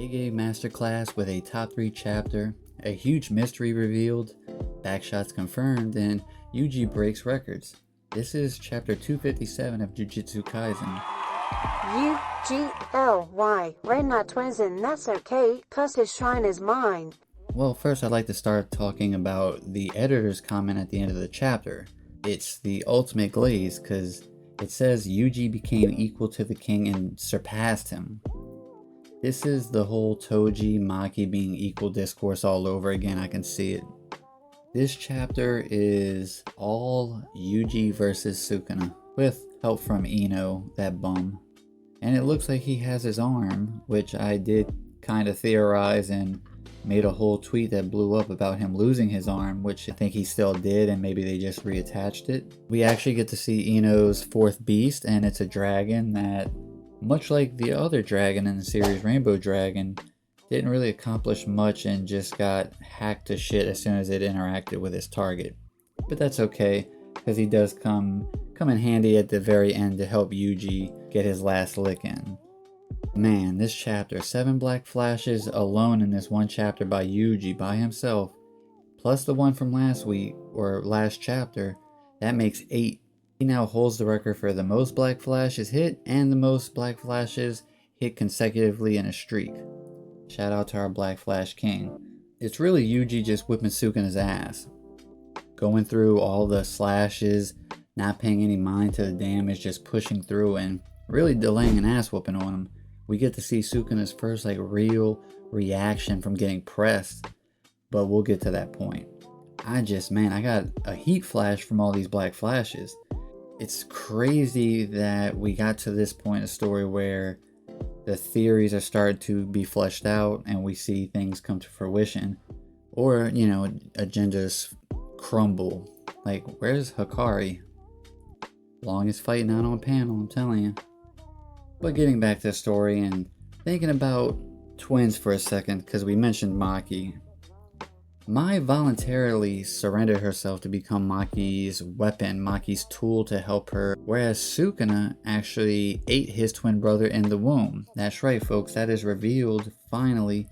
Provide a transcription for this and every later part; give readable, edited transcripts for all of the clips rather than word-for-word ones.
JJK Masterclass with a top 3 chapter, a huge mystery revealed, backshots confirmed, and Yuji breaks records. This is chapter 257 of Jujutsu Kaisen. UGLY, we're not twins and that's okay, cause his shrine is mine. Well, first I'd like to start talking about the editor's comment at the end of the chapter. It's the ultimate glaze, because it says Yuji became equal to the king and surpassed him. This is the whole Toji, Maki being equal discourse all over again. I can see it. This chapter is all Yuji versus Sukuna, with help from Ino, that bum. And it looks like he has his arm, which I did kind of theorize and made a whole tweet that blew up about him losing his arm, which I think he still did, and maybe they just reattached it. We actually get to see Ino's fourth beast, and it's a dragon that, much like the other dragon in the series, Rainbow Dragon, didn't really accomplish much and just got hacked to shit as soon as it interacted with his target. But that's okay, because he does come in handy at the very end to help Yuji get his last lick in. Man, this chapter, 7 black flashes alone in this one chapter by Yuji by himself, plus the one from last week, or last chapter, that makes 8. He now holds the record for the most black flashes hit and the most black flashes hit consecutively in a streak. Shout out to our Black Flash King. It's really Yuji just whipping Sukuna's ass. Going through all the slashes, not paying any mind to the damage, just pushing through and really delaying an ass whooping on him. We get to see Sukuna's first real reaction from getting pressed, but we'll get to that point. I got a heat flash from all these black flashes. It's crazy that we got to this point in the story where the theories are starting to be fleshed out and we see things come to fruition. Or, agendas crumble. Like, where's Hikari? Longest fight not on panel, I'm telling you. But getting back to the story and thinking about twins for a second, because we mentioned Maki. Mai voluntarily surrendered herself to become Maki's weapon, Maki's tool to help her, whereas Sukuna actually ate his twin brother in the womb. That's right, folks, that is revealed finally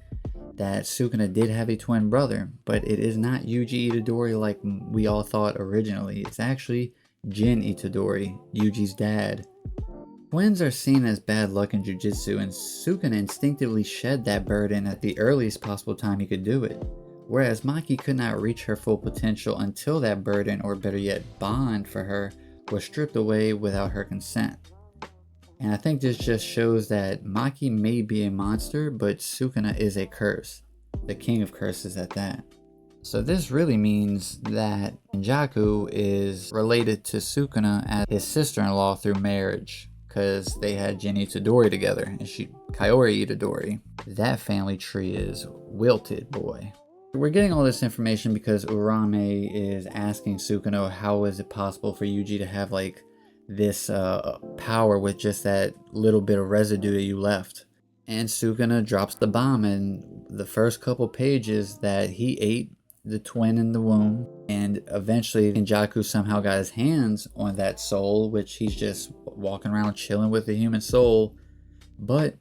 that Sukuna did have a twin brother, but it is not Yuji Itadori like we all thought originally. It's actually Jin Itadori, Yuji's dad. Twins are seen as bad luck in Jujutsu, and Sukuna instinctively shed that burden at the earliest possible time he could do it. Whereas Maki could not reach her full potential until that burden, or better yet, bond for her, was stripped away without her consent. And I think this just shows that Maki may be a monster, but Sukuna is a curse. The king of curses at that. So this really means that Kenjaku is related to Sukuna as his sister-in-law through marriage, because they had Jin Itadori together, and Kaori Itadori. That family tree is wilted, boy. We're getting all this information because Urame is asking Sukuna how is it possible for Yuji to have this power with just that little bit of residue that you left. And Sukuna drops the bomb in the first couple pages that he ate the twin in the womb, and eventually Kenjaku somehow got his hands on that soul, which he's just walking around chilling with the human soul. But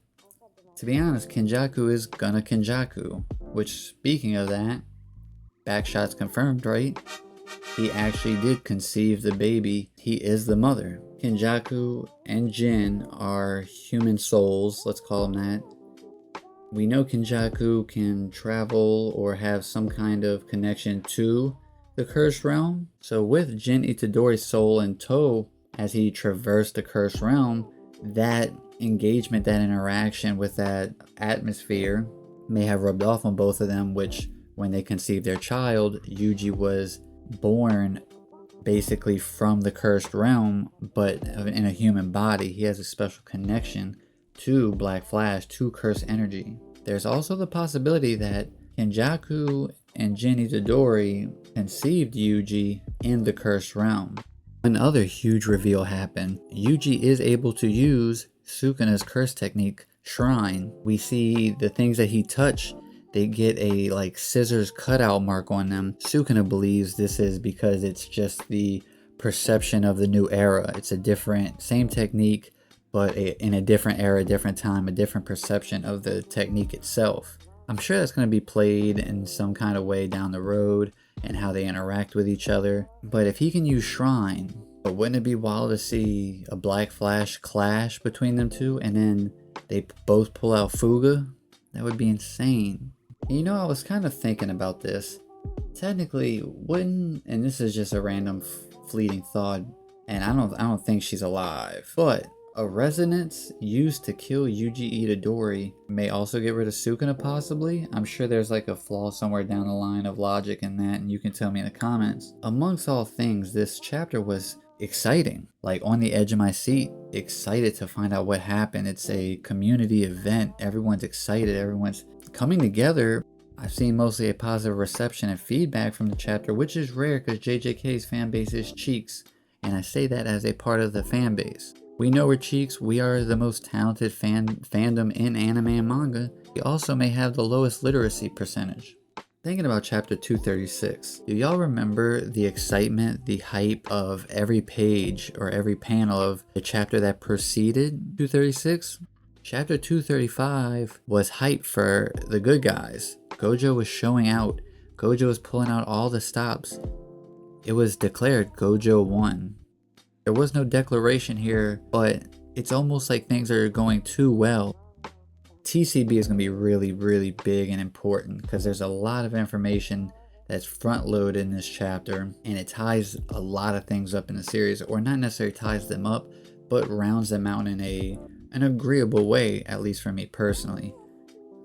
to be honest, Kenjaku is gonna Kenjaku, which, speaking of that, backshots confirmed, right? He actually did conceive the baby. He is the mother. Kenjaku and Jin are human souls, let's call them that. We know Kenjaku can travel or have some kind of connection to the cursed realm. So with Jin Itadori's soul in tow, as he traversed the cursed realm, that engagement, that interaction with that atmosphere may have rubbed off on both of them, which when they conceived their child, Yuji was born basically from the cursed realm, but in a human body. He has a special connection to Black Flash, to cursed energy. There's also the possibility that Kenjaku and Jin Itadori conceived Yuji in the cursed realm. Another huge reveal happened. Yuji is able to use Sukuna's curse technique, Shrine. We see the things that he touched, they get a scissors cutout mark on them. Sukuna believes this is because it's just the perception of the new era. It's a different, same technique, but in a different era, different time, a different perception of the technique itself. I'm sure that's going to be played in some kind of way down the road and how they interact with each other. But if he can use Shrine, but wouldn't it be wild to see a Black Flash clash between them two and then they both pull out Fuga? That would be insane. You know, I was kind of thinking about this. Technically, wouldn't, and this is just a random fleeting thought, and I don't think she's alive, but a resonance used to kill Yuji Itadori may also get rid of Sukuna possibly. I'm sure there's like a flaw somewhere down the line of logic in that, and you can tell me in the comments. Amongst all things, this chapter was exciting, like on the edge of my seat, excited to find out what happened. It's a community event. Everyone's excited. Everyone's coming together. I've seen mostly a positive reception and feedback from the chapter, which is rare because JJK's fan base is Cheeks, and I say that as a part of the fan base. We know we're Cheeks. We are the most talented fandom in anime and manga. We also may have the lowest literacy percentage. Thinking about chapter 236, do y'all remember the excitement, the hype of every page or every panel of the chapter that preceded 236? Chapter 235 was hype for the good guys. Gojo was showing out. Gojo was pulling out all the stops. It was declared Gojo won. There was no declaration here, but it's almost like things are going too well. TCB is going to be really, really big and important because there's a lot of information that's front loaded in this chapter, and it ties a lot of things up in the series, or not necessarily ties them up, but rounds them out in an agreeable way, at least for me personally.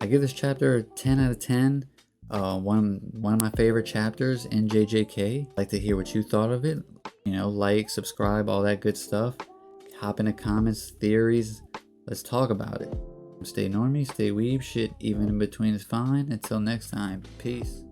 I give this chapter a 10 out of 10. One of my favorite chapters in JJK. I'd like to hear what you thought of it. You know, like, subscribe, all that good stuff. Hop in the comments, theories. Let's talk about it. Stay normie, stay weeb, shit even in between is fine. Until next time, peace.